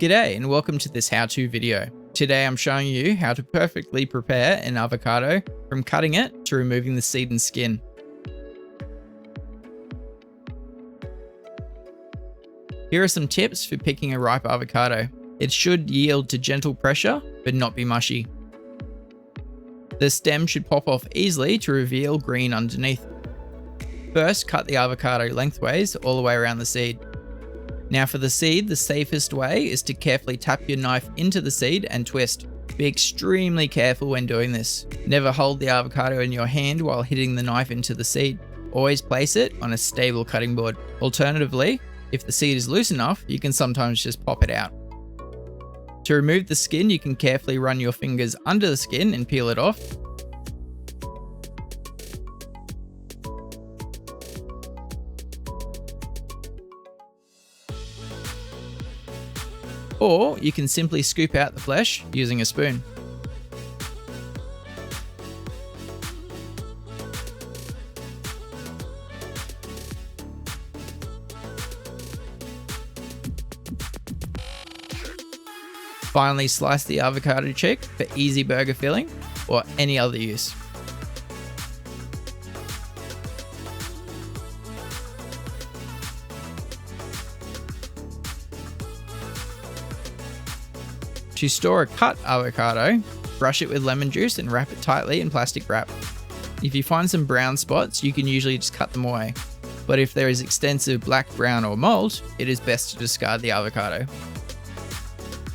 G'day and welcome to this how-to video. Today I'm showing you how to perfectly prepare an avocado from cutting it to removing the seed and skin. Here are some tips for picking a ripe avocado. It should yield to gentle pressure, but not be mushy. The stem should pop off easily to reveal green underneath. First, cut the avocado lengthways all the way around the seed. Now for the seed, the safest way is to carefully tap your knife into the seed and twist. Be extremely careful when doing this. Never hold the avocado in your hand while hitting the knife into the seed. Always place it on a stable cutting board. Alternatively, if the seed is loose enough, you can sometimes just pop it out. To remove the skin, you can carefully run your fingers under the skin and peel it off. Or you can simply scoop out the flesh using a spoon. Finally, slice the avocado chip for easy burger filling or any other use. To store a cut avocado, brush it with lemon juice and wrap it tightly in plastic wrap. If you find some brown spots, you can usually just cut them away. But if there is extensive black, brown or mold, it is best to discard the avocado.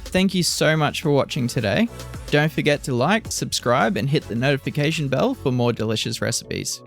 Thank you so much for watching today. Don't forget to like, subscribe and hit the notification bell for more delicious recipes.